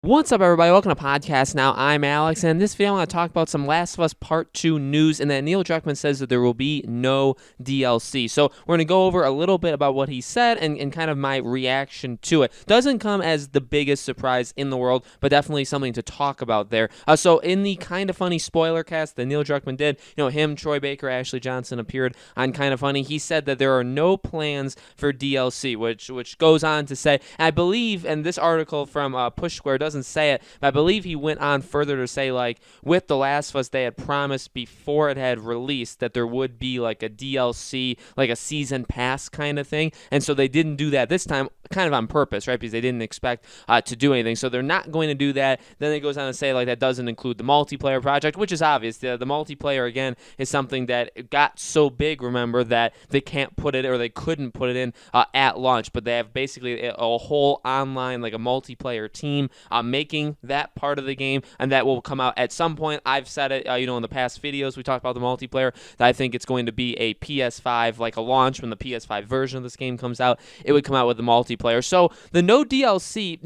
What's up, everybody? Welcome to Podcast Now. I'm Alex, and in this video, I'm going to talk about some Last of Us Part 2 news, and that Neil Druckmann says that there will be no DLC. So we're going to go over a little bit about what he said and kind of my reaction to it. Doesn't come as the biggest surprise in the world, but definitely something to talk about there. So in the Kind of Funny spoiler cast that Neil Druckmann did, him, Troy Baker, Ashley Johnson appeared on Kind of Funny. He said that there are no plans for DLC, which goes on to say, and I believe, and this article from Push Square doesn't say it, but I believe he went on further to say, like, with The Last of Us, they had promised before it had released that there would be like a DLC, like a season pass kind of thing, and so they didn't do that this time, kind of on purpose, right? Because they didn't expect to do anything, so they're not going to do that. Then it goes on to say, like, that doesn't include the multiplayer project, which is obvious. The multiplayer, again, is something that got so big, remember, that they can't put it, or they couldn't put it in at launch, but they have basically a whole online, like a multiplayer team making that part of the game, and that will come out at some point. I've said it, in the past videos we talked about the multiplayer, that I think it's going to be a PS5, like a launch when the PS5 version of this game comes out, it would come out with the multiplayer. So the no DLC,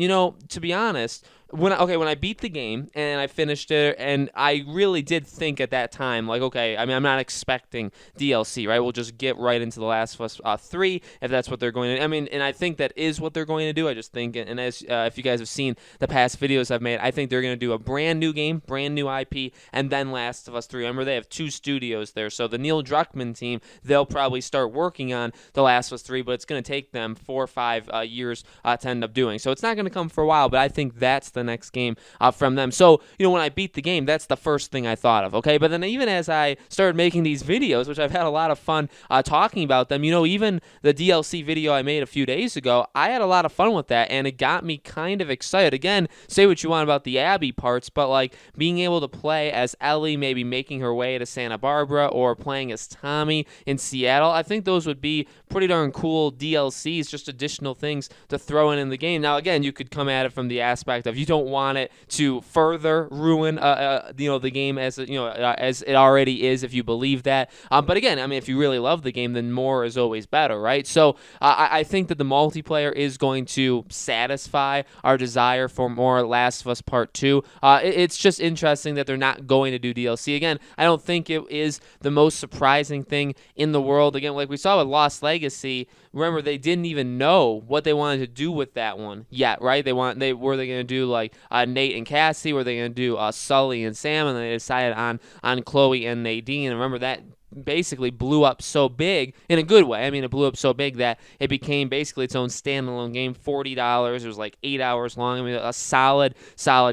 to be honest, when I beat the game and I finished it, and I really did think at that time, like, okay, I mean, I'm not expecting DLC, right? We'll just get right into The Last of Us 3 if that's what they're going to. I mean, and I think that is what they're going to do. I just think, and as if you guys have seen the past videos I've made, I think they're going to do a brand new game, brand new IP, and then Last of Us 3. Remember, they have 2 studios there, so the Neil Druckmann team, they'll probably start working on The Last of Us 3, but it's going to take them 4 or 5 years to end up doing. So it's not going to come for a while, but I think that's the next game from them. So, when I beat the game, that's the first thing I thought of, okay? But then even as I started making these videos, which I've had a lot of fun talking about them, even the DLC video I made a few days ago, I had a lot of fun with that, and it got me kind of excited. Again, say what you want about the Abby parts, but like being able to play as Ellie, maybe making her way to Santa Barbara, or playing as Tommy in Seattle, I think those would be pretty darn cool DLCs, just additional things to throw in the game. Now, again, you could come at it from the aspect of you don't want it to further ruin, the game as as it already is, if you believe that. But again, I mean, if you really love the game, then more is always better, right? So I think that the multiplayer is going to satisfy our desire for more Last of Us Part 2. It's just interesting that they're not going to do DLC. Again, I don't think it is the most surprising thing in the world. Again, like we saw with Lost Legacy, remember, they didn't even know what they wanted to do with that one yet, right? Were they going to do like Nate and Cassie? Were they going to do Sully and Sam? And they decided on Chloe and Nadine. And remember, that basically blew up so big, in a good way. I mean, it blew up so big that it became basically its own standalone game. $40. It was like 8 hours long. I mean, a solid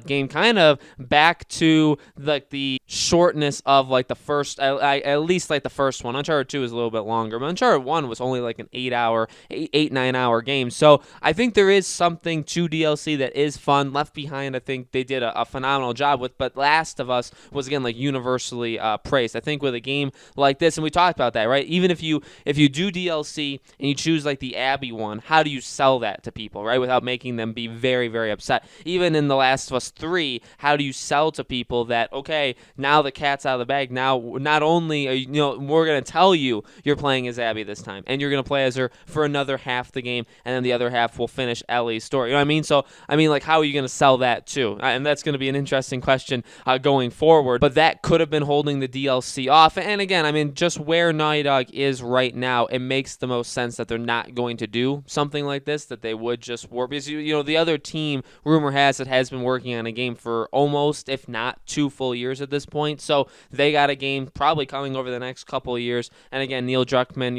game. Kind of back to like the shortness of like the first, at least like the first one. Uncharted 2 is a little bit longer, but Uncharted 1 was only like an 9 hour game. So I think there is something to DLC that is fun. Left Behind, I think they did a phenomenal job with, but Last of Us was, again, like universally praised. I think with a game like this, and we talked about that, right? Even if you do DLC and you choose like the Abby one, how do you sell that to people, right, without making them be very, very upset? Even in The Last of Us 3, how do you sell to people that, okay, now the cat's out of the bag, now not only are we're going to tell you you're playing as Abby this time, and you're going to play as her for another half the game, and then the other half will finish Ellie's story. You know what I mean? So, I mean, like, how are you going to sell that too? And that's going to be an interesting question going forward, but that could have been holding the DLC off. And again, I mean, just where Naughty Dog is right now, it makes the most sense that they're not going to do something like this, that they would just work. Because, the other team, rumor has it, has been working on a game for almost, if not 2 full years at this point. So they got a game probably coming over the next couple of years. And again, Neil Druckmann,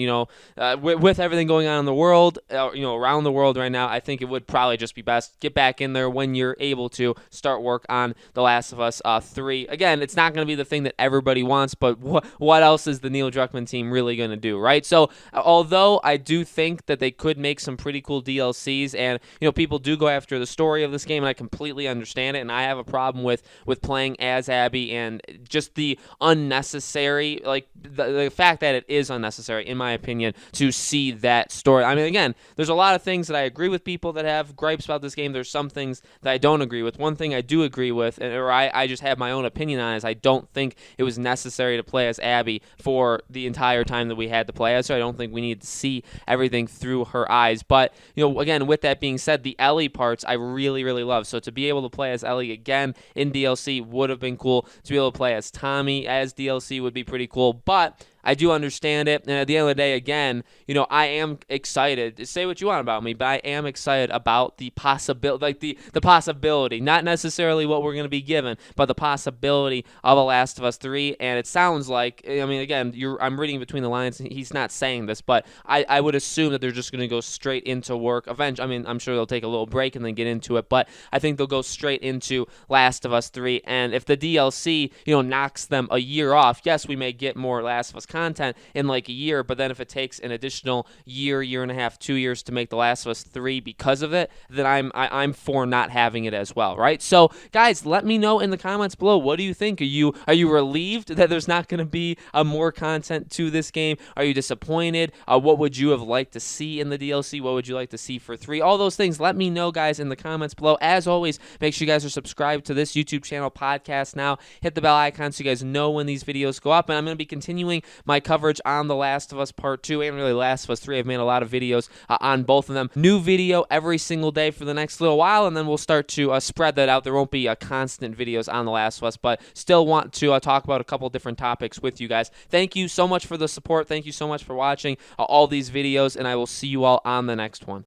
with everything going on in the world, around the world right now, I think it would probably just be best get back in there when you're able to start work on The Last of Us 3. Again, it's not going to be the thing that everybody wants, but what else is the Neil Druckmann team really going to do, right? So although I do think that they could make some pretty cool DLCs, and people do go after the story of this game, and I completely understand it, and I have a problem with playing as Abby, and just the unnecessary, like the fact that it is unnecessary, in my opinion, to see that story. I mean, again, there's a lot of things that I agree with people that have gripes about this game. There's some things that I don't agree with. One thing I do agree with, or I just have my own opinion on, is I don't think it was necessary to play as Abby for the entire time that we had to play as her. I don't think we need to see everything through her eyes. But, again, with that being said, the Ellie parts I really, really love. So to be able to play as Ellie again in DLC would have been cool. To be able to play as Tommy as DLC would be pretty cool. But I do understand it, and at the end of the day, again, I am excited. Say what you want about me, but I am excited about the possibility, like the possibility, not necessarily what we're going to be given, but the possibility of a Last of Us 3. And it sounds like, again, I'm reading between the lines. He's not saying this, but I would assume that they're just going to go straight into work. Eventually, I'm sure they'll take a little break and then get into it, but I think they'll go straight into Last of Us 3. And if the DLC, knocks them a year off, yes, we may get more Last of Us content in like a year, but then if it takes an additional year and a half, 2 years to make The Last of Us 3 because of it, then I'm for not having it as well, right? So guys, let me know in the comments below, what do you think? Are you relieved that there's not going to be more content to this game? Are you disappointed? What would you have liked to see in the DLC? What would you like to see for 3? All those things, let me know, guys, in the comments below. As always, make sure you guys are subscribed to this YouTube channel, Podcast Now. Hit the bell icon so you guys know when these videos go up, and I'm going to be continuing my coverage on The Last of Us Part 2 and really Last of Us 3. I've made a lot of videos on both of them. New video every single day for the next little while, and then we'll start to spread that out. There won't be constant videos on The Last of Us, but still want to talk about a couple different topics with you guys. Thank you so much for the support. Thank you so much for watching all these videos, and I will see you all on the next one.